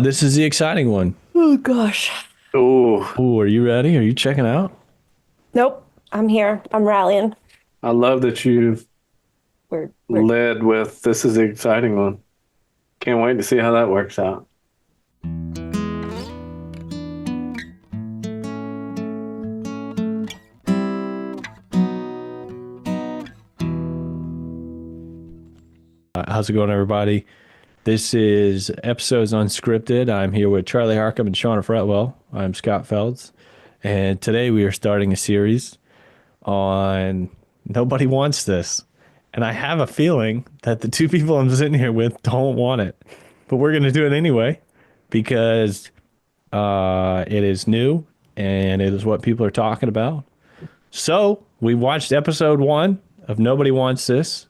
This is the exciting one. Oh gosh. Oh, Ooh, are you ready? Are you checking out? Nope. I'm here. I'm rallying. I love that you've We're led with this is the exciting one. Can't wait to see how that works out. How's it going, everybody? This is Episodes Unscripted. I'm here with Charlie Harcum and Shauna Fretwell. I'm Scott Felds. And today we are starting a series on Nobody Wants This. And I have a feeling that the two people I'm sitting here with don't want it. But we're going to do it anyway because it is new and it is what people are talking about. So we watched episode 1 of Nobody Wants This.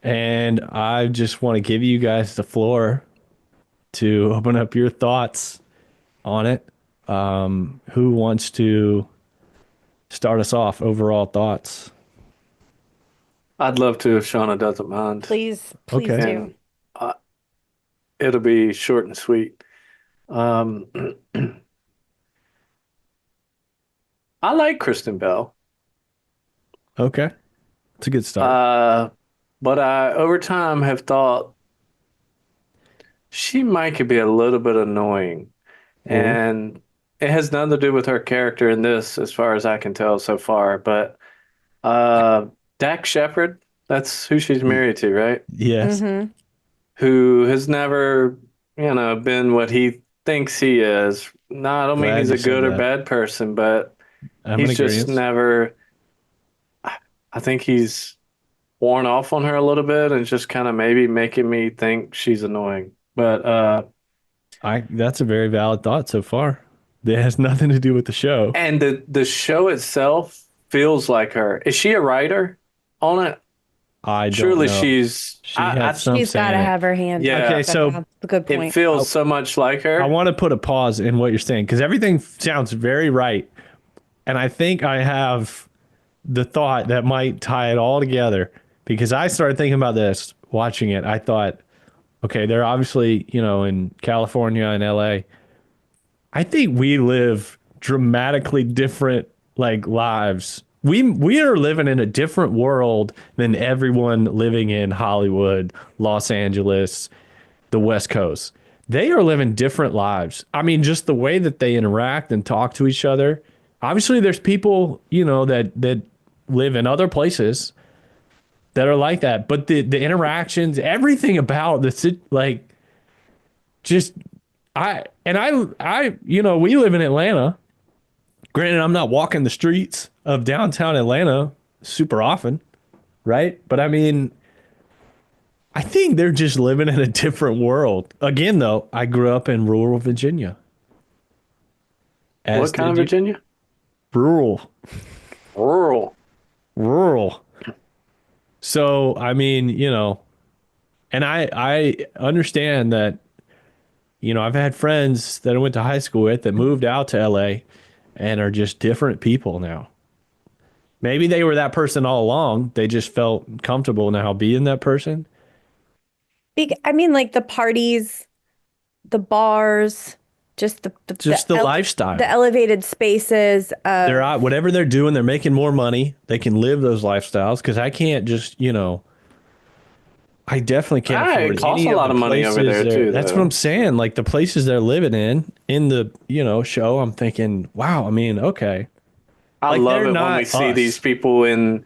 And I just want to give you guys the floor to open up your thoughts on it. Who wants to start us off? Overall thoughts? I'd love to if Shauna doesn't mind. please Okay. do. And it'll be short and sweet. I like Kristen Bell, Okay. It's a good start. but I over time have thought she might could be a little bit annoying. And it has nothing to do with her character in this, as far as I can tell so far. But Dak Shepard, that's who she's married to, right? Yes. Mm-hmm. Who has never, been what he thinks he is. No, I don't mean Glad he's you a said good or that. bad person, but I'm in he's just agreement. never. I think he's worn off on her a little bit and just kind of maybe making me think she's annoying. But That's a very valid thought so far. That has nothing to do with the show. and the show itself feels like her. Is she a writer on it? I don't Surely know. she's. She I has some She's say got to in it. have her hand. Yeah. Okay, That's so a good It point. feels so much like her. I want to put a pause in what you're saying because everything sounds very right. And I think I have the thought that might tie it all together because I started thinking about this watching it. I thought, okay, they're obviously, in California and LA. I think we live dramatically different lives. We are living in a different world than everyone living in Hollywood, Los Angeles, the West Coast. They are living different lives. I mean, just the way that they interact and talk to each other. Obviously, there's people, that live in other places that are like that. But the interactions, everything about this, just we live in Atlanta. Granted, I'm not walking the streets of downtown Atlanta super often, right? But I mean, I think they're just living in a different world. Again, though, I grew up in rural Virginia. As What kind of did you. Virginia? Rural. Rural. Rural. So, I mean, and I understand that, I've had friends that I went to high school with that moved out to LA and are just different people now. Maybe they were that person all along. They just felt comfortable now being that person. I mean, like the parties, the bars, just Just the lifestyle. the elevated spaces. They're out, whatever they're doing, they're making more money. They can live those lifestyles because I can't just, I definitely can't afford It costs any a lot the of money over places there too. That's though. what I'm saying. Like the places they're living in the, show, I'm thinking, wow, I mean, okay. I Like, love they're it when not we see us. these people in,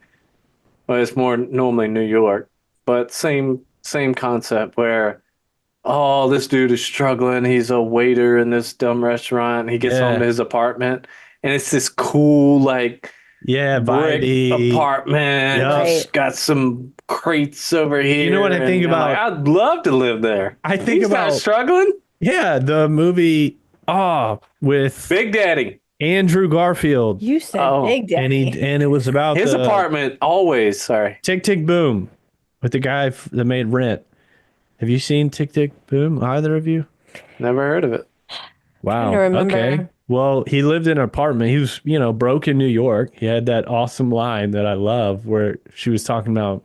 well, it's more normally New York, but same concept where, oh, this dude is struggling. He's a waiter in this dumb restaurant. He gets home Yeah. to his apartment, and it's this cool Yeah, brick vibey. apartment. Yep. Right. Got some crates over here. You know what I think and I'm about? like, I'd love to live there. I think He's not about, struggling. yeah, the movie, with Big Daddy. Andrew Garfield. You said Oh, Big Daddy. And it was about His the apartment always. Sorry. Tick Tick Boom with the guy that made Rent. Have you seen Tick Tick Boom? Either of you? Never heard of it. Wow. to remember. Okay. Well, he lived in an apartment. He was, broke in New York. He had that awesome line that I love where she was talking about,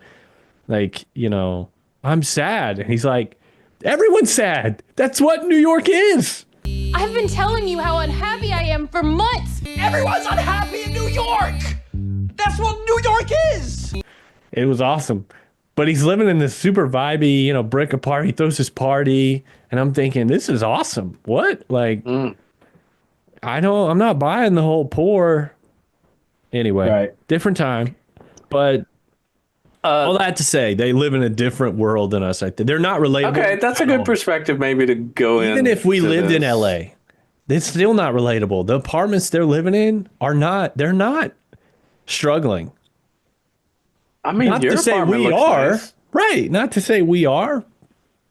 I'm sad. And he's like, Everyone's sad. That's what New York is. I've been telling you how unhappy I am for months. Everyone's unhappy in New York. That's what New York is. It was awesome. But he's living in this super vibey, brick apart. He throws his party. And I'm thinking, this is awesome. What? Like, I'm not buying the whole poor. Anyway, Right. different time. But all that to say, they live in a different world than us. I think they're not relatable. Okay, that's a good perspective maybe to go in. Even if we lived in LA, it's still not relatable. The apartments they're living in they're not struggling. I mean, Not your to say apartment we looks are. nice. Right. Not to say we are.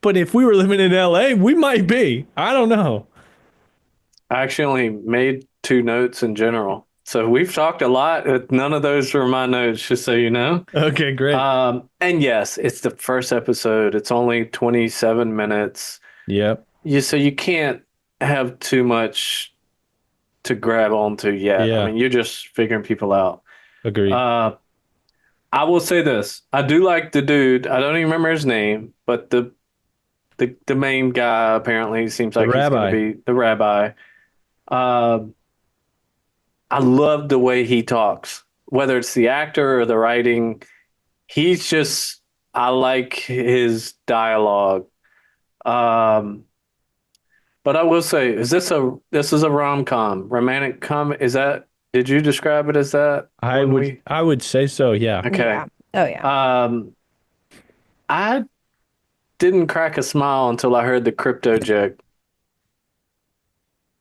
But if we were living in LA, we might be. I don't know. I actually only made 2 notes in general. So we've talked a lot. None of those were my notes, just so you know. Okay, great. And yes, it's the first episode. It's only 27 minutes. Yep. So you can't have too much to grab onto yet. Yeah. I mean, you're just figuring people out. Agreed. I will say this. I do like the dude. I don't even remember his name, but the main guy apparently seems like he's going to be the rabbi. I love the way he talks, whether it's the actor or the writing. I like his dialogue. But I will say, this is a rom-com, romantic did you describe it as that? I would say so, yeah. Okay. Yeah. Oh, yeah. I didn't crack a smile until I heard the crypto joke.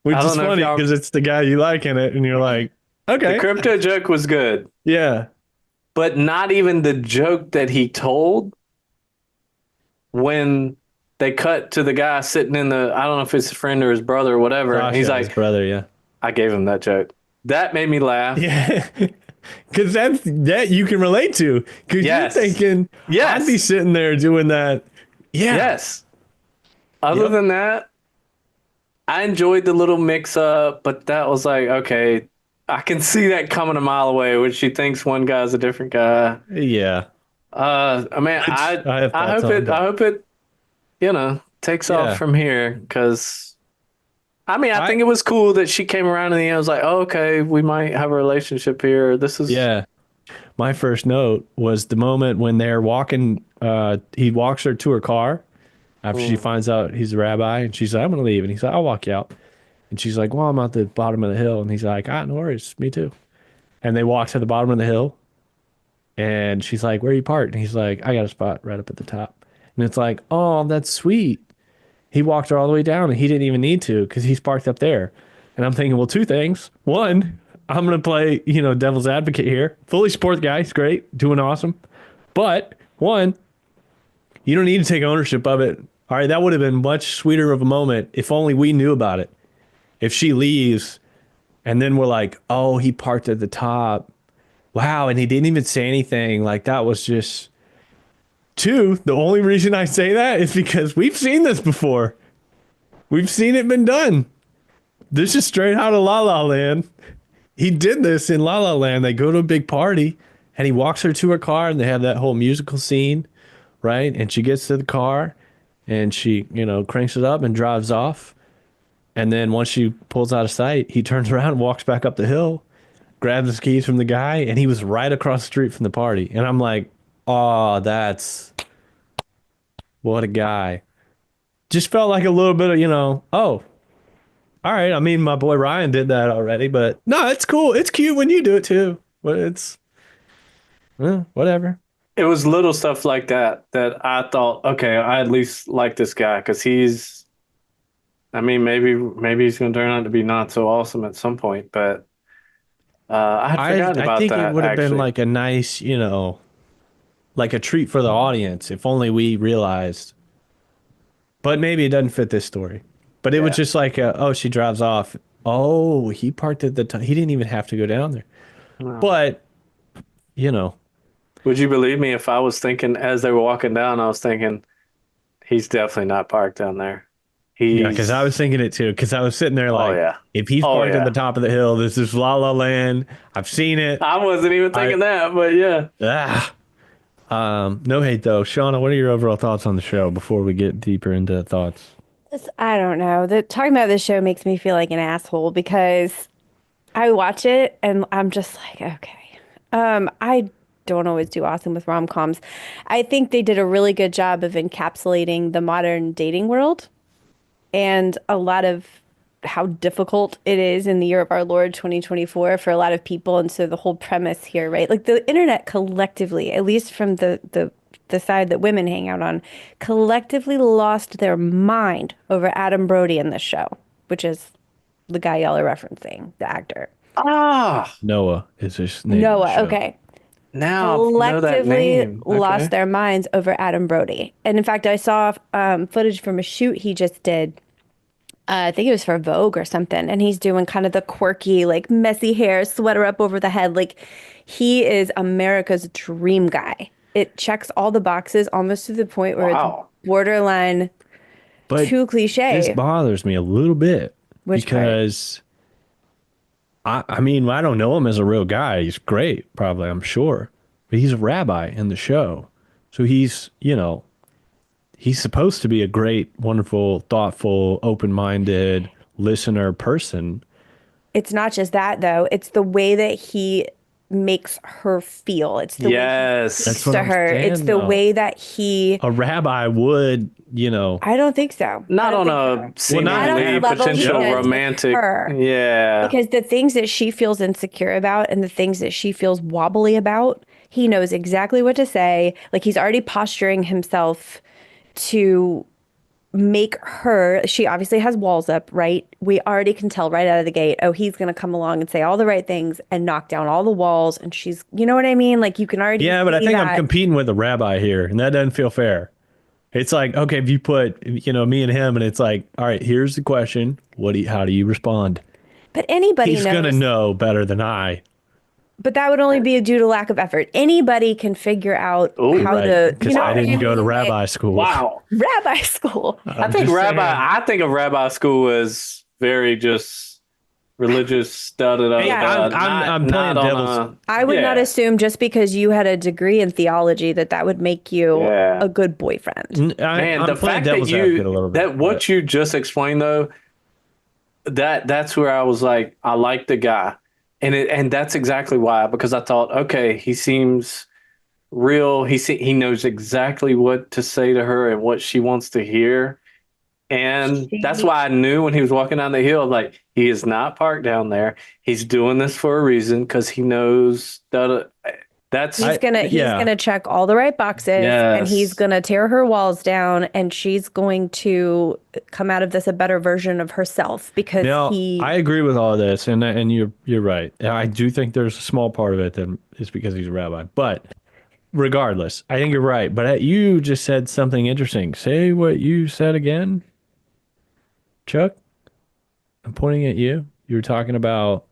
Which I is don't know if funny y'all- because it's the guy you like in it, and you're like, okay. The crypto joke was good, Yeah. but not even the joke that he told when they cut to the guy sitting in I don't know if it's his friend or his brother or whatever. And he's Sasha, his like, brother, yeah. I gave him that joke. That made me laugh. Yeah. Because that you can relate to. Because Yes. you're thinking, Yes. I'd be sitting there doing that. Yeah. Yes. Other Yep. than that, I enjoyed the little mix up, but that was like, okay, I can see that coming a mile away when she thinks one guy's a different guy. Yeah. I mean, Which I have I thoughts hope on, but- I hope it, takes Yeah. off from here because, I mean, I I- think it was cool that she came around in the end. I was like, oh, okay, we might have a relationship here. This is Yeah. My first note was the moment when they're walking, he walks her to her car after she finds out he's a rabbi, and she's like, I'm going to leave. And he's like, I'll walk you out. And she's like, well, I'm at the bottom of the hill. And he's like, no worries, me too. And they walk to the bottom of the hill, and she's like, where are you parked? And he's like, I got a spot right up at the top. And it's like, oh, that's sweet. He walked her all the way down, and he didn't even need to because he's parked up there. And I'm thinking, well, 2 things. One, I'm going to play, devil's advocate here. Fully support the guy. He's great, doing awesome. But one, you don't need to take ownership of it. All right, that would have been much sweeter of a moment if only we knew about it. If she leaves and then we're like, oh, he parked at the top. Wow, and he didn't even say anything. Like, that was just... 2, the only reason I say that is because we've seen this before. We've seen it been done. This is straight out of La La Land. He did this in La La Land. They go to a big party, and he walks her to her car, and they have that whole musical scene, right? And she gets to the car, and she, cranks it up and drives off. And then once she pulls out of sight, he turns around and walks back up the hill, grabs his keys from the guy, and he was right across the street from the party. And I'm like, oh, what a guy. Just felt like a little bit of, oh, all right. I mean, my boy Ryan did that already, but no, it's cool. It's cute when you do it too. But it's whatever. It was little stuff like that I thought, okay, I at least like this guy because maybe he's going to turn out to be not so awesome at some point, but I had forgotten about I think that. it would have been actually. like a nice, like a treat for the audience if only we realized. But maybe it doesn't fit this story. But it was just like, she drives off. Oh, he parked at the top. He didn't even have to go down there. No. But, Would you believe me if I was thinking as they were walking down, I was thinking, he's definitely not parked down there. yeah, because I was thinking it too. Because I was sitting there like, yeah. if he's Oh, parked yeah. at the top of the hill, this is La La Land. I've seen it. I wasn't even thinking that, but yeah. No hate though. Shauna, what are your overall thoughts on the show before we get deeper into thoughts? I don't know. Talking about this show makes me feel like an asshole because I watch it and I'm just like, okay. I don't always do awesome with rom-coms. I think they did a really good job of encapsulating the modern dating world and a lot of how difficult it is in the year of our Lord 2024 for a lot of people. And so the whole premise here, right? Like the internet collectively, at least from the side that women hang out on, collectively lost their mind over Adam Brody in this show, which is the guy y'all are referencing, the actor. Ah, Noah is his name. in the Noah, show. okay. now I know that Collectively name. lost Okay. their minds over Adam Brody. And in fact, I saw footage from a shoot he just did. I think it was for Vogue or something. And he's doing kind of the quirky, like messy hair, sweater up over the head. Like he is America's dream guy. It checks all the boxes almost to the point where Wow. it's borderline But too this cliche. bothers me a little bit Which part? because I mean, I don't know him as a real guy. He's great, probably, I'm sure. But he's a rabbi in the show. So he's, he's supposed to be a great, wonderful, thoughtful, open-minded listener person. It's not just that though. It's the way that he makes her feel. It's the way Yes. he That's speaks what to I'm her. saying, It's the though. way that he. A rabbi would, I don't think so. I Not don't on think so. a not on seemingly a level he potential does with romantic. her. Yeah. Because the things that she feels insecure about and the things that she feels wobbly about, he knows exactly what to say. Like he's already posturing himself to make her, she obviously has walls up, right? We already can tell right out of the gate, oh, he's going to come along and say all the right things and knock down all the walls. And she's, you know what I mean? Like you can already Yeah, but I see think that. I'm competing with a rabbi here, and that doesn't feel fair. It's like, okay, if you put, me and him, and it's like, all right, here's the question. How do you respond? But anybody He's knows. going to know better than I. But that would only be due to lack of effort. Anybody can figure out Ooh, how Right, to, because I didn't go to like, rabbi school. Wow. rabbi school. I think I think of rabbi school as very just religious, studded up. Yeah. I'm playing devil's. I would not assume just because you had a degree in theology that would make you Yeah. a good boyfriend. Man, I'm the playing fact that devil's advocate a little bit. what you just explained though, that's where I was like, I like the guy, and that's exactly why, because I thought, okay, he seems real. He knows exactly what to say to her and what she wants to hear, and that's why I knew when he was walking down the hill, like he is not parked down there. He's doing this for a reason because he knows that. He's gonna check all the right boxes and he's Yes. gonna tear her walls down and she's going to come out of this a better version of herself because Now, he I agree with all this, and you're right. And I do think there's a small part of it that is because he's a rabbi. But regardless, I think you're right. But you just said something interesting. Say what you said again, Chuck. I'm pointing at you. You were talking about,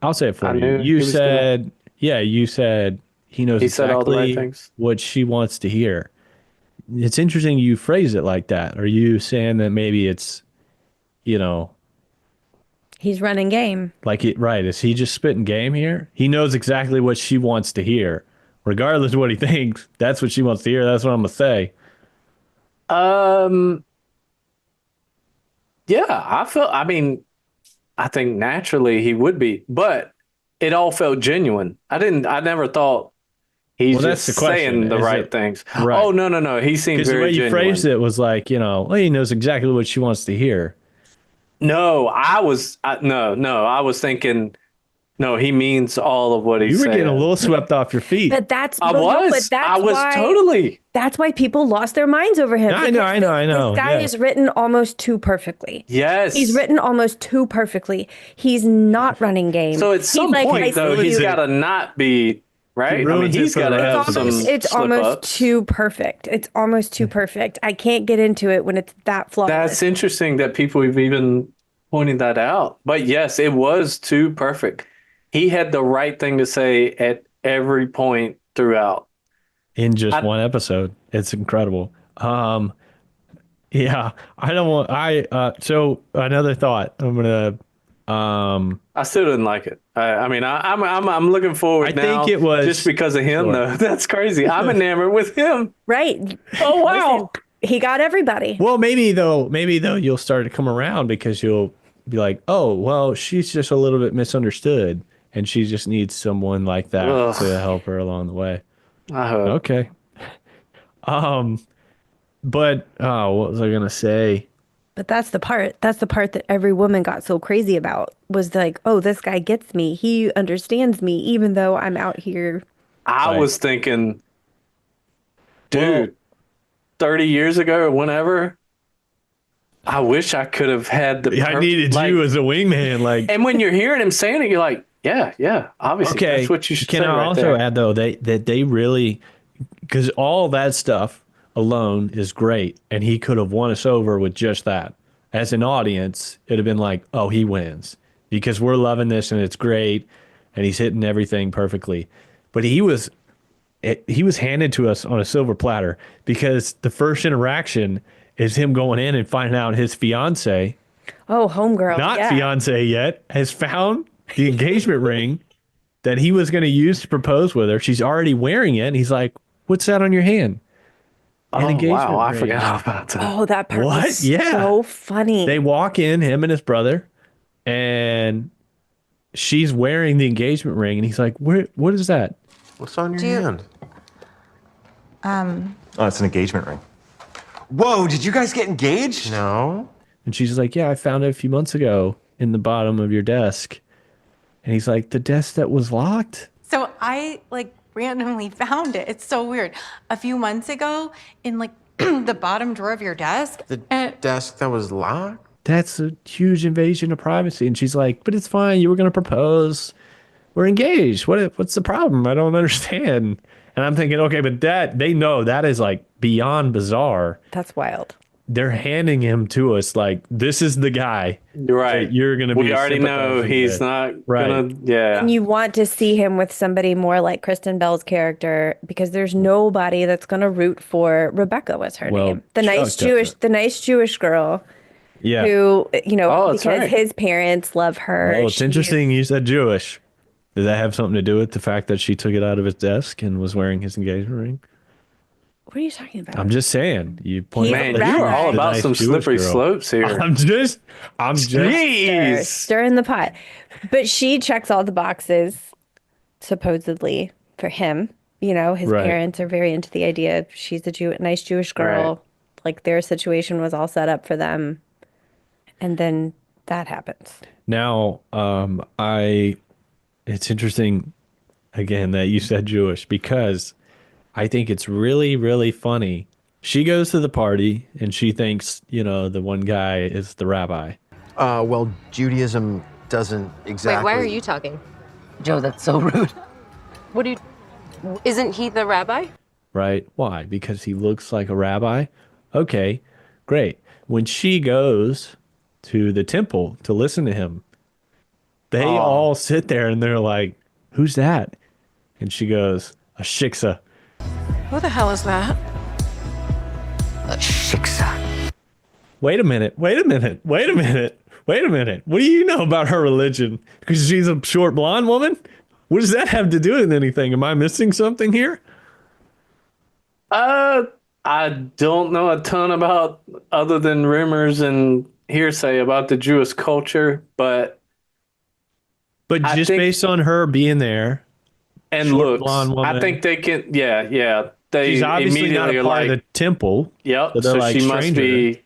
I'll say it for I you. knew he You was said, you said he knows He said all the right exactly things. what she wants to hear. It's interesting you phrase it like that. Are you saying that maybe it's, he's running game. like it, right? Is he just spitting game here? He knows exactly what she wants to hear, regardless of what he thinks. That's what she wants to hear. That's what I'm gonna say. Yeah, I mean, I think naturally he would be, but it all felt genuine. I never thought he's Well, that's just the question. saying the Is right it- things. Right. Oh, no. He seemed Because the very way you genuine. phrased it was like, well, he knows exactly what she wants to hear. No, I was thinking, no, he means all of what he You were said. getting a little swept off your feet. But that's I but no, was. but that's I was why, totally. that's why people lost their minds over him. I know, because I know. This guy Yeah. is written almost too perfectly. Yes. He's written almost too perfectly. He's not running game. So at He's some like, point, I though, see he's you. got to not be right. I mean, ruins it he's for the got to rest have of some us. It's almost slip-ups. too perfect. It's almost too perfect. I can't get into it when it's that flawless. That's interesting that people have even pointed that out. But yes, it was too perfect. He had the right thing to say at every point throughout. In just one episode. It's incredible. Yeah, I don't want, so another thought. I still didn't like it. I'm looking forward I now. think it was just because of him, sure. though. That's crazy. I'm enamored with him. Right. Oh wow! Listen, he got everybody. Well, maybe though you'll start to come around because you'll be like, oh, well, she's just a little bit misunderstood, and she just needs someone like that Ugh. to help her along the way. I hope. Okay. But what was I gonna say? But that's the part. That's the part that every woman got so crazy about, was like, oh, this guy gets me. He understands me, even though I'm out here. I Right. was thinking, dude, 30 years ago or whenever, I wish I could have had the. I needed you as a wingman. Like, And when you're hearing him saying it, you're like, yeah, obviously, okay. that's what you should Can say I right also there. add though that they really, because all that stuff alone is great, and he could have won us over with just that. As an audience, it'd have been like, oh, he wins because we're loving this and it's great, and he's hitting everything perfectly. But he was handed to us on a silver platter because the first interaction is him going in and finding out his fiance, Oh, homegirl. not yeah. fiance yet, has found the engagement ring that he was going to use to propose with her. She's already wearing it. And he's like, what's that on your hand? An Oh, engagement wow, I ring. forgot about that. Oh, that part What? was Yeah. so funny. They walk in, him and his brother, and she's wearing the engagement ring. And he's like, what is that? What's on your hand? Oh, it's an engagement ring. Whoa, did you guys get engaged? No. And she's like, yeah, I found it a few months ago in the bottom of your desk. And he's like, the desk that was locked? So I randomly found it. It's so weird. A few months ago in the bottom drawer of your desk. The desk that was locked? That's a huge invasion of privacy. And she's like, but it's fine. You were going to propose. We're engaged. What's the problem? I don't understand. And I'm thinking, okay, but they know that is like beyond bizarre. That's wild. They're handing him to us like, this is the guy. You're right. that you're going to be. We already know he's with. not Right. gonna. Yeah. And you want to see him with somebody more like Kristen Bell's character, because there's nobody that's going to root for Rebecca, was her Well, name. The Chuck nice Jewish girl Yeah. who, Oh, that's because right. his parents love her. Well, it's She's- interesting you said Jewish. Did that have something to do with the fact that she took it out of his desk and was wearing his engagement ring? What are you talking about? I'm just saying. You pointed He's out a that Man, you rabbi. are all she's a about nice some Jewish slippery girl. slopes here. I'm just. Stir in the pot. But she checks all the boxes, supposedly, for him. His Right. parents are very into the idea she's a nice Jewish girl. Right. Like their situation was all set up for them. And then that happens. Now, it's interesting, again, that you said Jewish, because I think it's really, really funny. She goes to the party and she thinks, the one guy is the rabbi. Well, Judaism doesn't exactly. Wait, why are you talking? Joe, that's so rude. What do you... Isn't he the rabbi? Right? Why? Because he looks like a rabbi? Okay, great. When she goes to the temple to listen to him, they all sit there and they're like, who's that? And she goes, a shiksa. Who the hell is that? A shiksa. Wait a minute. What do you know about her religion? Because she's a short blonde woman? What does that have to do with anything? Am I missing something here? I don't know a ton about, other than rumors and hearsay about the Jewish culture, but I just think- based on her being there, and short looks, blonde woman. I think they can. Yeah. They she's obviously not immediately a are part like, of the temple. yep. so they're So like, she must stranger. be.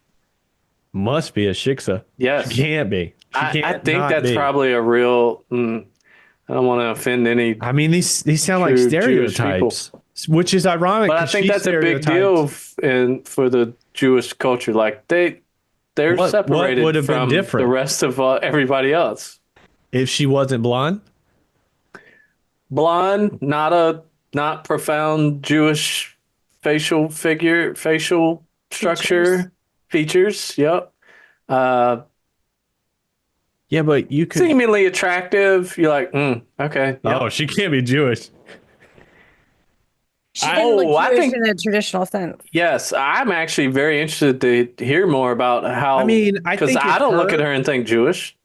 Must be a shiksa. Yes. She can't be. She I can't think not that's be. probably a real. I don't want to offend any, I mean, these sound like true Jewish stereotypes, which is ironic. but I 'cause think she that's a big deal for the Jewish culture. Like they're What separated would have been from different? the rest of everybody else. If she wasn't blonde, Blonde, not profound Jewish facial structure features. Yep. yeah, but you could. Seemingly attractive. You're like, okay. Yep. Oh, she can't be Jewish. She didn't look I Jewish think- in a traditional sense. Yes, I'm actually very interested to hear more about how. I mean, I because think I if don't look her- at her and think Jewish.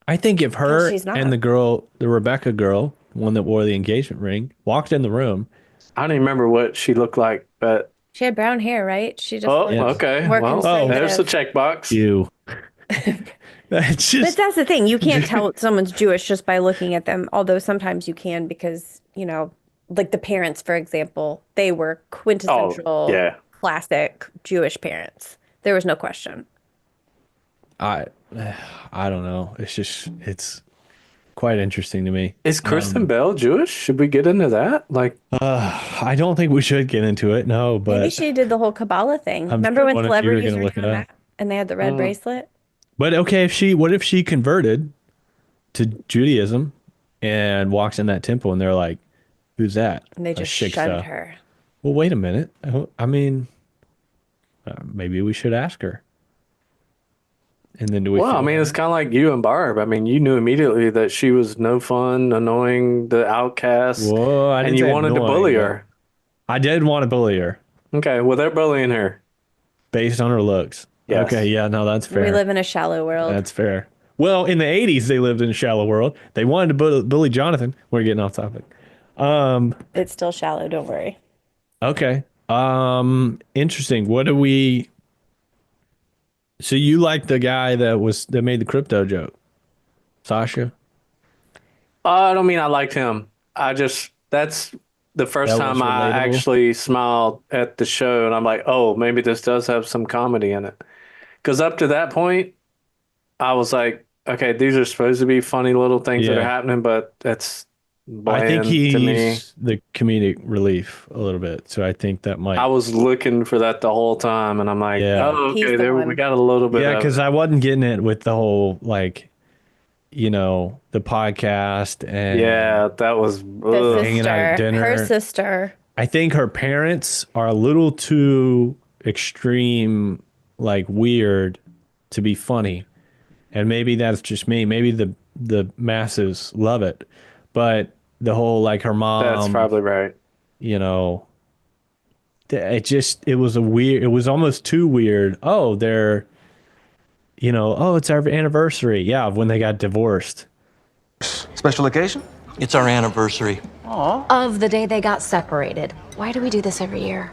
I think if her she's not. and the Rebecca girl, one that wore the engagement ring, walked in the room. I don't even remember what she looked like, but She had brown hair, right? She just okay. more Well, there's the conservative. checkbox. You. That's But just that's the thing. You can't tell someone's Jewish just by looking at them. Although sometimes you can because, like the parents, for example, they were quintessential classic Jewish parents. There was no question. I don't know. It's quite interesting to me. Is Kristen Bell Jewish? Should we get into that? Like, I don't think we should get into it. No, but Maybe she did the whole Kabbalah thing. Remember when one of you are celebrities gonna were look it doing up. that and they had the red bracelet? But okay, what if she converted to Judaism and walks in that temple and they're like, "Who's that?" And they A just shiksa. shunned her. Well, wait a minute. I mean, maybe we should ask her. And then do we? well, I feel mean, bad? it's kind of like you and Barb. I mean, you knew immediately that she was no fun, annoying, the outcast, Whoa, I didn't and you say wanted to annoying, bully but her. I did want to bully her Okay, well, they're bullying her. based on her looks. Yes. Okay, yeah, no, that's fair. We live in a shallow world. That's fair. Well, in the 80s, they lived in a shallow world. They wanted to bully Jonathan. We're getting off topic. It's still shallow, don't worry. Okay. Interesting. What do we... So you like the guy that made the crypto joke? Sasha? I don't mean I liked him. That's the first That time was I relatable? actually smiled at the show, and I'm like, oh, maybe this does have some comedy in it. Because up to that point, I was like, okay, these are supposed to be funny little things that Yeah. are happening, but that's bland I think to me. he's the comedic relief a little bit. So I think that might... I was looking for that the whole time, and I'm like, Yeah. oh, He's okay, the there one. we got a little bit Yeah, of because it. I wasn't getting it with the whole, like, the podcast and... Yeah, that was The hanging out at sister, dinner. her sister. I think her parents are a little too extreme, like weird to be funny. And maybe that's just me. Maybe the masses love it. But the whole, like, her mom, that's probably right. it was almost too weird. Oh, it's our anniversary. Yeah, of when they got divorced. Special occasion? It's our anniversary. Of the day they got separated. Why do we do this every year?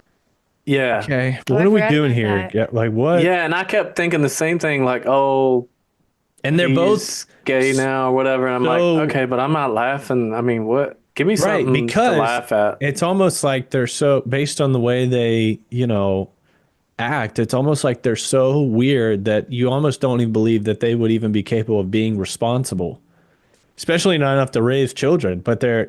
Yeah. Okay. Oh, What I are we forgot doing about here? that. Yeah, like what? Yeah, and I kept thinking the same thing, like, oh, And they're he's both gay now or whatever. And I'm so- like, okay, but I'm not laughing. I mean, what? Give me right, something because to laugh at. it's almost like they're so based on the way they, act. It's almost like they're so weird that you almost don't even believe that they would even be capable of being responsible, especially not enough to raise children. But they're,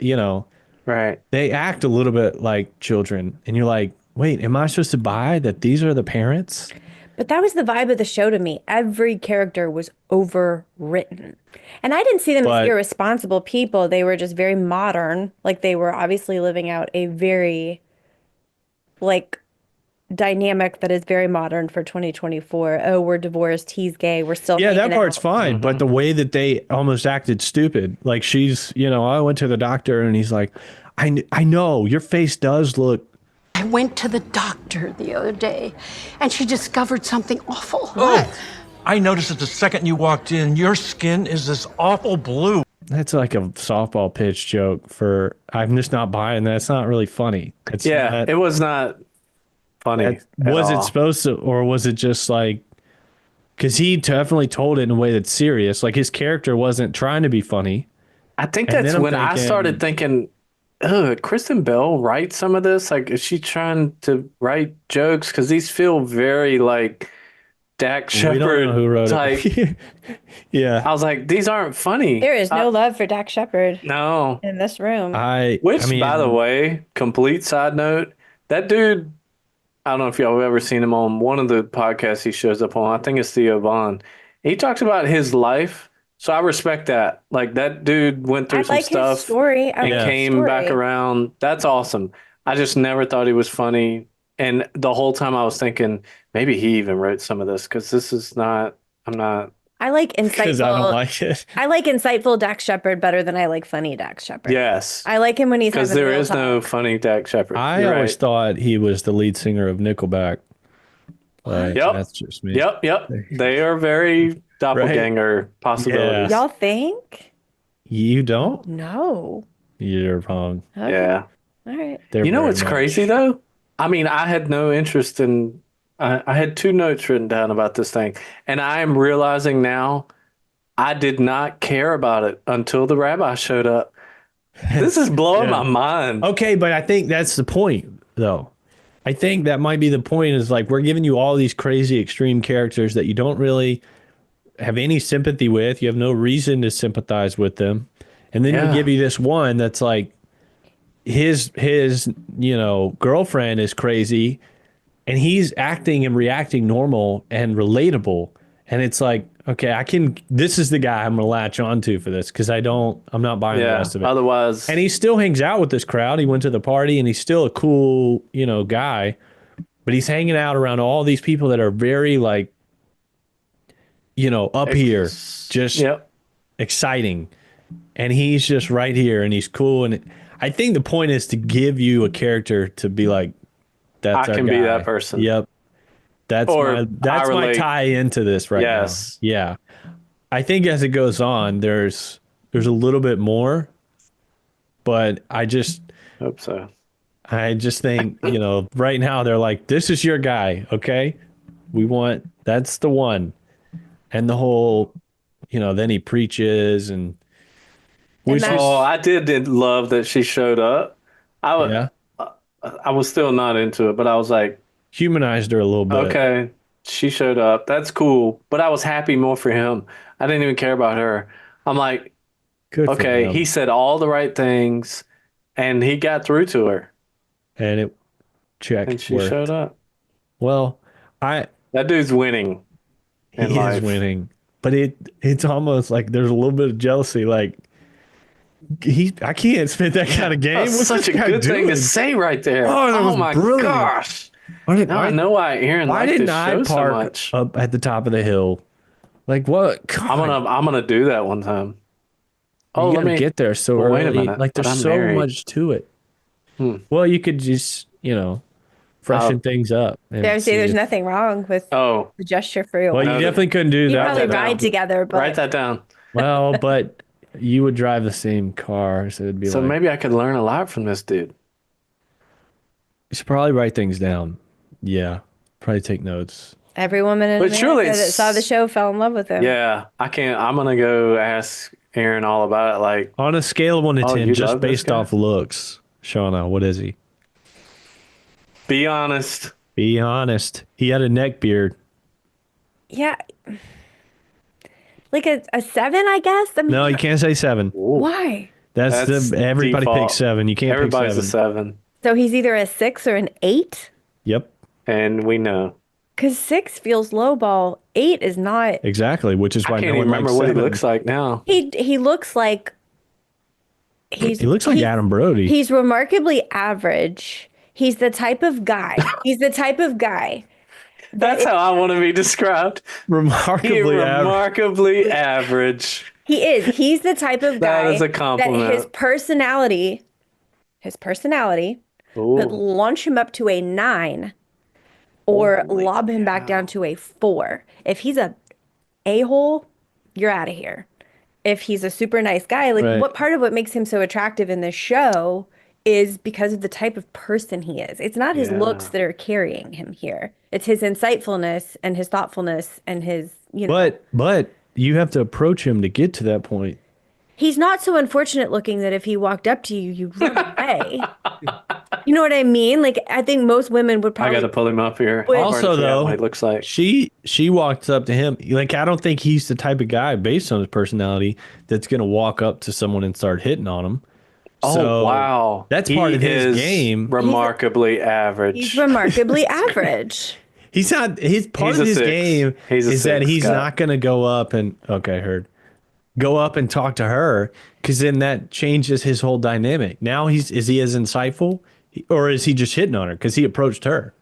Right. they act a little bit like children, and you're like, wait, am I supposed to buy that these are the parents? But that was the vibe of the show to me. Every character was overwritten. And I didn't see them But- as irresponsible people. They were just very modern. Like they were obviously living out a very dynamic that is very modern for 2024. Oh, we're divorced, he's gay, we're still Yeah, that hanging part's out. fine. But the way that they almost acted stupid, like she's, I went to the doctor and he's like, I know your face does look. I went to the doctor the other day, and she discovered something awful. Oh, I noticed that the second you walked in, your skin is this awful blue. That's like a softball pitch joke I'm just not buying that. It's not really funny. It's Yeah, not- it was not funny. at was it all. supposed to, or was it just like, because he definitely told it in a way that's serious. Like his character wasn't trying to be funny. I think And that's then I'm when I thinking- started thinking, Kristen Bell write some of this? Like, is she trying to write jokes? Because these feel very like Dak We don't know Shepard who wrote type. it. Yeah. I was like, these aren't funny. There is no love for Dak Shepard No. in this room. Which, I mean, by the way, complete side note, that dude, I don't know if y'all have ever seen him on one of the podcasts he shows up on. I think it's Theo Vaughn. He talks about his life. So I respect that. Like that dude went through I some like stuff his story. I and like his came back story. around. That's awesome. I just never thought he was funny. And the whole time I was thinking, maybe he even wrote some of this because this is not, I'm not. I like because I don't insightful. like it. I like insightful Dak Shepard better than I like funny Dak Shepard. Yes. I like him when he's Because having there real is no talk. funny Dak Shepard. I You're always right. thought he was the lead singer of Nickelback. Like, Yep. that's just me. Yep. They are very doppelganger possibilities. Y'all think? You don't? No. You're wrong. Okay. Yeah. All right. They're You know very what's much- crazy though? I mean, I had no interest in. I had 2 notes written down about this thing, and I am realizing now I did not care about it until the rabbi showed up. This is blowing my mind. Okay, but I think that's the point, though. I think that might be the point is like we're giving you all these crazy extreme characters that you don't really have any sympathy with. You have no reason to sympathize with them. And then we give you this one that's like his girlfriend is crazy and he's acting and reacting normal and relatable. And it's like, okay, this is the guy I'm gonna latch onto for this because I'm not buying the rest of it. Otherwise, and he still hangs out with this crowd. He went to the party and he's still a cool, guy, but he's hanging out around all these people that are very like, up here, just exciting. And he's just right here and he's cool. And I think the point is to give you a character to be like, that's I our can be guy. that person. Yep. That's my tie into this right now. Yeah. I think as it goes on, there's a little bit more, but I just hope so. I just think, right now they're like, this is your guy, okay? That's the one. And the whole, then he preaches and I did love that she showed up. I was still not into it, but I was like, humanized her a little bit. Okay, she showed up. That's cool. But I was happy more for him. I didn't even care about her. I'm like, good. Okay, he said all the right things, and he got through to her. And it checked. And she showed up. Well, that dude's winning. He is winning, but it's almost like there's a little bit of jealousy. Like I can't spit that kind of game. That's such a good thing to say right there. Oh, that was my brilliant. gosh! Now I know why Aaron liked this show so much. Up at the top of the hill? Like what? God. I'm gonna do that one time. Oh, let me get there so early. Wait a minute. Like there's so much to it. Well, you could just freshen things up. There's nothing wrong with the gesture for you. Well, you definitely couldn't do you that. Probably ride together, but write that down. Well, but you would drive the same car, so it'd be so like, maybe I could learn a lot from this dude. You should probably write things down. Yeah, probably take notes. Every woman in America that saw the show fell in love with him. Yeah, I can't. I'm gonna go ask Aaron all about it. Like on a scale of 1 to 10, just based off looks, Shauna, what is he? Be honest. Be honest. He had a neck beard. Yeah. Like a 7, I guess. I mean, no, you can't say 7. Why? That's everybody default. picks 7. You can't Everybody's pick 7. a 7. So he's either a 6 or an 8? Yep. And we know. Because 6 feels lowball. 8 is not. Exactly, which is why I can't no one even remember likes what 7. he looks like now. He looks like. He looks like Adam Brody. He's remarkably average. He's the type of guy. That's how I want to be described. Remarkably average. He is. He's the type of guy that is a compliment. That his personality would launch him up to a 9 or lob him back down to a 4. If he's a a-hole, you're out of here. If he's a super nice guy, what part of what makes him so attractive in this show is because of the type of person he is. It's not his looks that are carrying him here. It's his insightfulness and his thoughtfulness and his, But you have to approach him to get to that point. He's not so unfortunate looking that if he walked up to you, you'd run away. You know what I mean? Like, I think most women would probably. I got to pull him up here. Also, though, what he looks like. She walked up to him. Like, I don't think he's the type of guy, based on his personality, that's going to walk up to someone and start hitting on him. Oh, wow. That's part of his game. Remarkably average. He's remarkably average. He's not. His part of his game is that he's not going to go up and go up and talk to her, because then that changes his whole dynamic. Now is he as insightful, or is he just hitting on her because he approached her?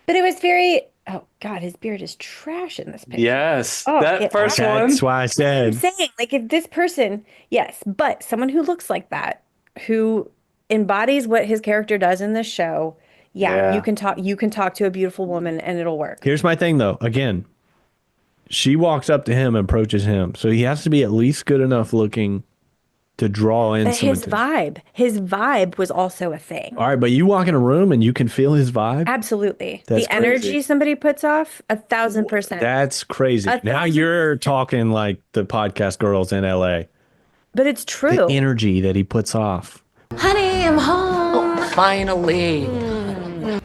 But it was very. Oh God, his beard is trash in this picture. Yes, Oh, that first one. That's why I said. I'm saying, like, if this person, yes, but someone who looks like that, who embodies what his character does in this show, you can talk to a beautiful woman and it'll work. Here's my thing though. Again, she walks up to him and approaches him. So he has to be at least good enough looking to draw in some attention. His vibe was also a thing. All right, but you walk in a room and you can feel his vibe? Absolutely. That's the energy somebody puts off, 1,000%. That's crazy. Now you're talking like the podcast girls in LA. But it's true. The energy that he puts off. Honey, I'm home. Oh, finally.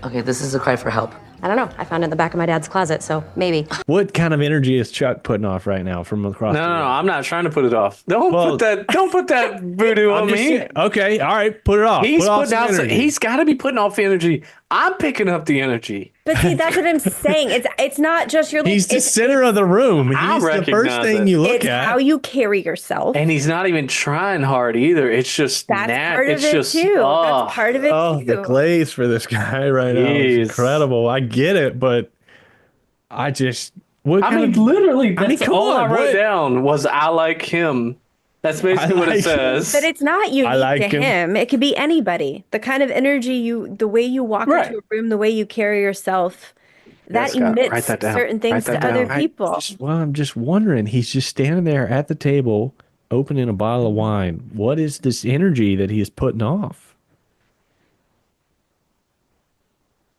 Okay, this is a cry for help. I don't know. I found it in the back of my dad's closet, so maybe. What kind of energy is Chuck putting off right now from across the room? No, I'm not trying to put it off. Don't put that voodoo on me. Okay, all right, put it off. He's put putting out. He's got to be putting off energy. I'm picking up the energy. But see, that's what I'm saying. It's not just your. He's the center of the room. He's the first thing you look it's at. How you carry yourself. And he's not even trying hard either. It's just that's part of it too. That's part of it too. The glaze for this guy right now is incredible. I get it, but I just. Literally, that's all I wrote down was I like him. That's basically what it says. But it's not unique to him. It could be anybody. The kind of energy the way you walk into a room, the way you carry yourself, that emits certain things to other people. I'm just wondering. He's just standing there at the table, opening a bottle of wine. What is this energy that he's putting off?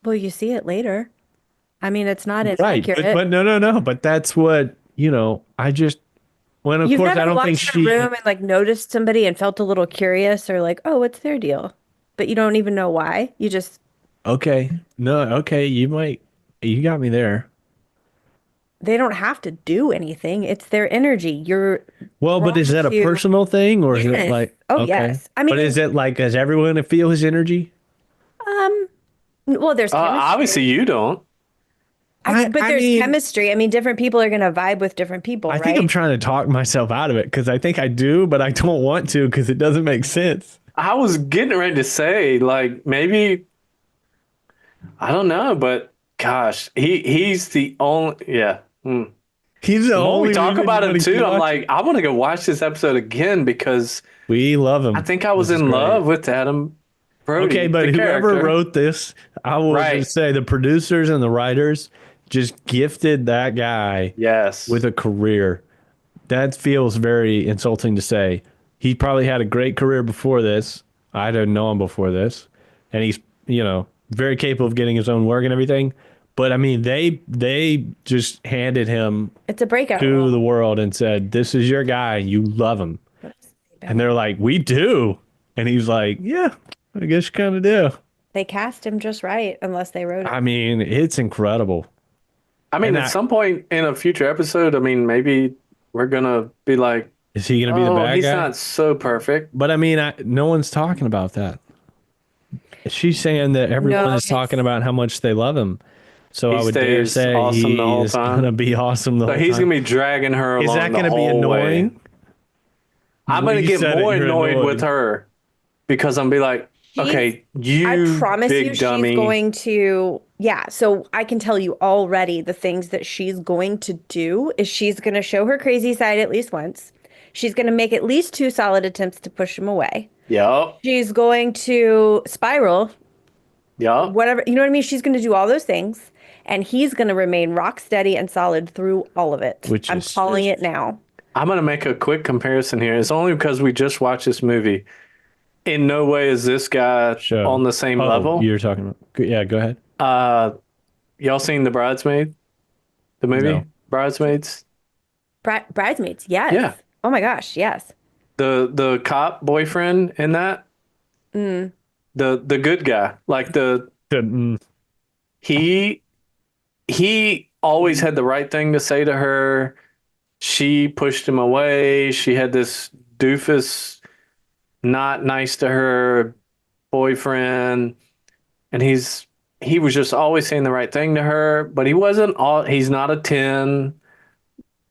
Well, you see it later. I mean, it's not inaccurate. Right, but no. But that's what, I just... When of course I don't think she room and like noticed somebody and felt a little curious or like, oh, what's their deal? But you don't even know why. You just you got me there. They don't have to do anything. It's their energy. But is that a personal thing or is it like yes. I mean, but is it like does everyone feel his energy? Well, there's obviously you don't. But there's chemistry. I mean, different people are going to vibe with different people, I think I'm trying to talk myself out of it because I think I do, but I don't want to because it doesn't make sense. I was getting ready to say, like, maybe, I don't know, but gosh, he's the only, He's the only. When we talk about him too, I'm like, I want to go watch this episode again because we love him. I think I was in love with Adam Brody. Okay, but whoever wrote this, I will just say the producers and the writers just gifted that guy with a career. That feels very insulting to say. He probably had a great career before this. I didn't know him before this. And he's, very capable of getting his own work and everything. But I mean, they just handed him it's a breakout to the world and said, this is your guy. You love him. And they're like, we do. And he's like, yeah, I guess you kind of do. They cast him just right, unless they wrote it. I mean, it's incredible. I mean, at some point in a future episode, I mean, maybe we're going to be like, is he going to be the bad guy? He's not so perfect. But I mean, no one's talking about that. She's saying that everyone is talking about how much they love him. So I would dare say awesome he's going to be awesome the whole time. He's going to be dragging her along. Is that going to be annoying? I'm going to get more annoyed with her because I'm going to be like, okay, I promise big you dummy. she's going to, so I can tell you already the things that she's going to do is she's going to show her crazy side at least once. She's going to make at least 2 solid attempts to push him away. Yep. She's going to spiral. Yep. Whatever, you know what I mean? She's going to do all those things and he's going to remain rock steady and solid through all of it. I'm calling it now. I'm going to make a quick comparison here. It's only because we just watched this movie. In no way is this guy on the same level. You're talking about, yeah, go ahead. Y'all seen The Bridesmaid? The movie? No. Bridesmaids? Bridesmaids, yes. Yeah. Oh my gosh, yes. The cop boyfriend in that? The good guy. Like he always had the right thing to say to her. She pushed him away. She had this doofus not nice to her boyfriend, and he was just always saying the right thing to her, but he's not a 10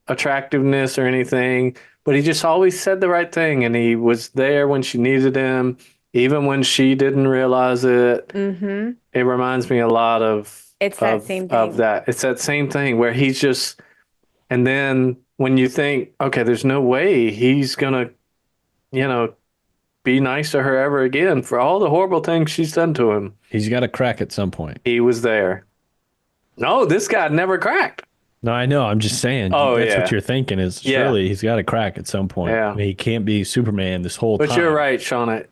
attractiveness or anything, but he just always said the right thing, and he was there when she needed him, even when she didn't realize it. Mm-hmm. It reminds me a lot of that same thing. Of that. It's that same thing where he's just, and then when you think, okay, there's no way he's gonna, be be nice to her ever again for all the horrible things she's done to him. He's got to crack at some point. He was there. No, this guy never cracked. No, I know. I'm just saying. Oh, that's yeah. what you're thinking is Yeah. surely he's got to crack at some point. Yeah. I mean, he can't be Superman this whole But time. you're right, Shauna.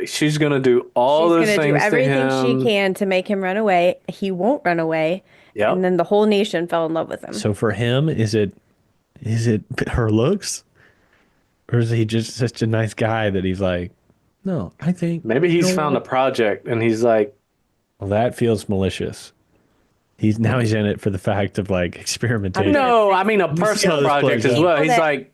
She's going to do all those She's things gonna do everything to him. she can to make him run away. He won't run away. Yep. And then the whole nation fell in love with him. So for him, is it her looks? Or is he just such a nice guy that he's like, no, I think. Maybe he's you know found a what? project and he's like, Well, that feels malicious. He's in it for the fact of like experimentation. no, I mean a see how personal this project plays as out. well. He's That- like,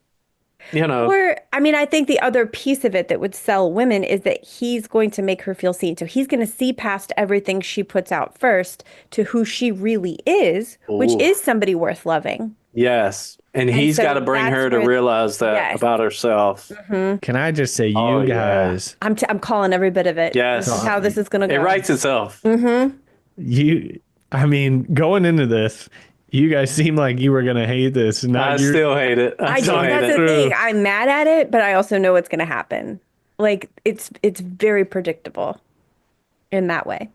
you know, Or, I mean, I think the other piece of it that would sell women is that he's going to make her feel seen. So he's going to see past everything she puts out first to who she really is, which Ooh. is somebody worth loving. yes. And he's so got to bring that's her to where- realize that Yes. about herself. Can I just say, you Oh, yeah. guys, I'm calling every bit of it. Yes. This is how this is going to go. It writes itself. I mean, going into this, you guys seem like you were going to hate this. And now I you're- still hate it. I I still don't, hate that's it. the thing. I'm mad at it, but I also know what's going to happen. Like it's very predictable in that way.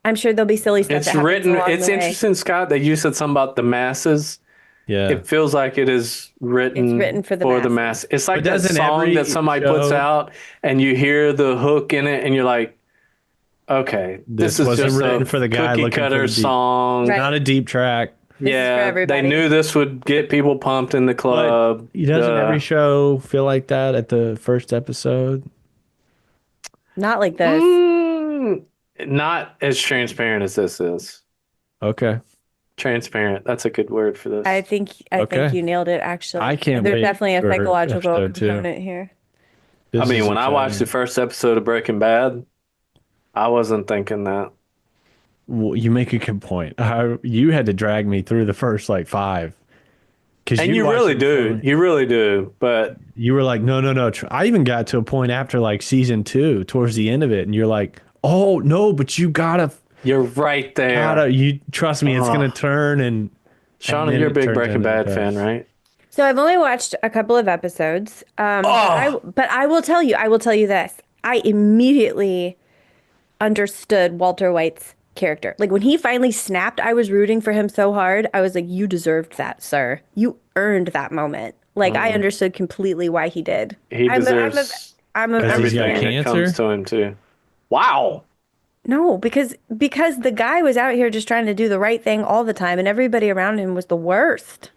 I'm sure there'll be silly stuff. It's that happens written. along It's the way. interesting, Scott, that you said something about the masses. Yeah. It feels like it is written, It's written for the mass. It's like But that doesn't song every that somebody puts show- out, and you hear the hook in it, and you're like, okay, this is wasn't just written a for the guy cookie looking for cutter the deep- song. Right. Not a deep track. This is for Yeah, they everybody. knew this would get people pumped in the club. Doesn't every show feel like that at the first episode? Not like this. Not as transparent as this is. Okay. Transparent. That's a good word for this. I think Okay. you nailed it. Actually, I can't There's wait definitely a for psychological episode 2. component here. This I mean, is when I watched the exciting. first episode of Breaking Bad, I wasn't thinking that. Well, you make a good point. You had to drag me through the first like 5. And you really do. You really do. But You were like, no. I even got to a point after like season 2, towards the end of it, and you're like, oh no, but you gotta you're right there. you trust me, it's gonna turn and. Shauna, then you're a it big turns Breaking into Bad this. fan, right? So I've only watched a couple of episodes. But I will tell you this. I immediately understood Walter White's character. Like when he finally snapped, I was rooting for him so hard. I was like, you deserved that, sir. You earned that moment. Like I understood completely why he did. He deserves I'm a Has he got everything that cancer? comes to him too. Wow. No, because the guy was out here just trying to do the right thing all the time, and everybody around him was the worst.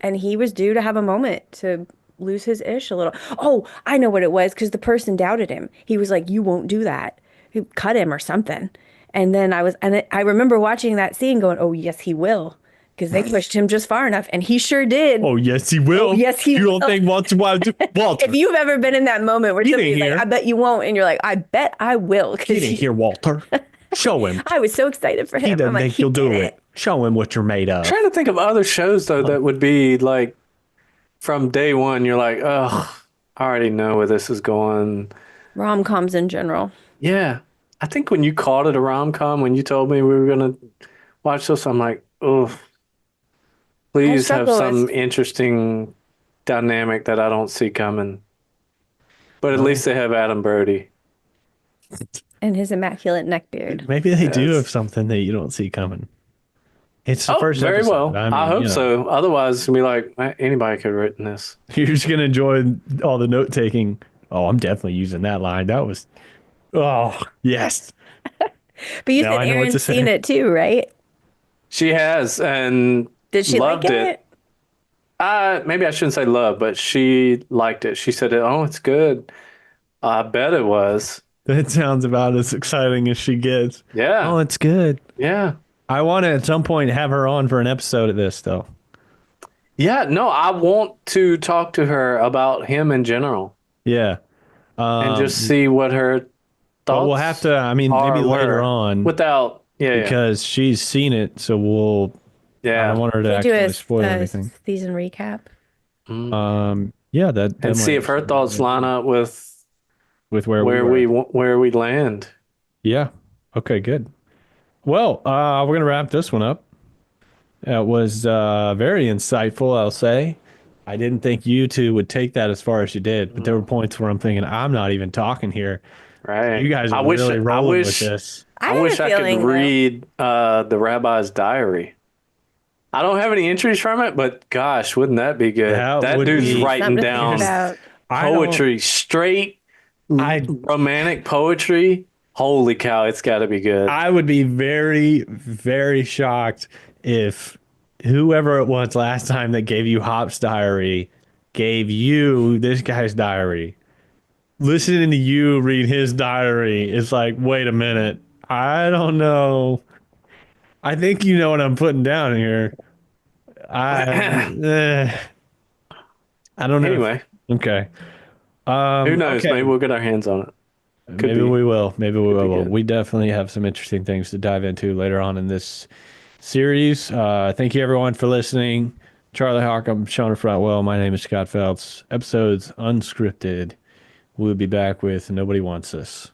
And he was due to have a moment to lose his ish a little. Oh, I know what it was, because the person doubted him. He was like, "You won't do that." He cut him or something. And then I remember watching that scene, going, "Oh yes, he will," because they pushed him just far enough, and he sure did. Oh yes, he will. Oh, yes, he You will. don't think Walter? If you've ever been in that moment where He didn't somebody's like, hear. "I bet you won't," and you're like, "I bet I will," He didn't because hear Walter. Show him. I was so excited for him. He doesn't I'm like, think he he'll do did it. Show him what you're made of. I'm trying to think of other shows though that would be like from day one. You're like, oh, I already know where this is going. Rom-coms in general. Yeah, I think when you called it a rom-com, when you told me we were gonna watch this, I'm like, oh, please have struggle some with- interesting dynamic that I don't see coming. But at least they have Adam Brody. And his immaculate neckbeard. Maybe they do Yes. have something that you don't see coming. It's the Oh, first very episode. well. mean, I hope you know, so. Otherwise, it's gonna be like anybody could have written this. You're just gonna enjoy all the note taking. Oh, I'm definitely using that line. That was, oh yes. But you Now said I know what to Erin's say. seen it too, right? She has, and Did she loved like it. Maybe I shouldn't say love, but she liked it. She said, "Oh, it's good." I bet it was. That sounds about as exciting as she gets. Yeah. Oh, it's good. Yeah. I want to at some point have her on for an episode of this, though. Yeah. No, I want to talk to her about him in general Yeah. and just see what her thoughts. But we'll have to. I mean, maybe later were. on, Without, yeah, because she's seen it, so we'll. I yeah, don't want her to Can you do actually a spoil anything. season recap? Yeah, that and see might if her thoughts line up with with where we land. Yeah. Okay, good. Well, we're going to wrap this one up. It was very insightful, I'll say. I didn't think you two would take that as far as you did, but there were points where I'm thinking, I'm not even talking here. Right. You guys are really rolling with this. I wish I could read the rabbi's diary. I don't have any entries from it, but gosh, wouldn't that be good? That dude's writing down poetry, straight romantic poetry. Holy cow, it's got to be good. I would be very, very shocked if whoever it was last time that gave you Hop's diary gave you this guy's diary. Listening to you read his diary is like, wait a minute. I don't know. I think you know what I'm putting down here. I don't know. Anyway. Okay. Who knows? Okay. Maybe we'll get our hands on it. Maybe we will. Maybe we will. We definitely have some interesting things to dive into later on in this series. Thank you, everyone, for listening. Charlie Hawkham, Shona Frontwell. My name is Scott Phelps. Episodes Unscripted. We'll be back with Nobody Wants Us.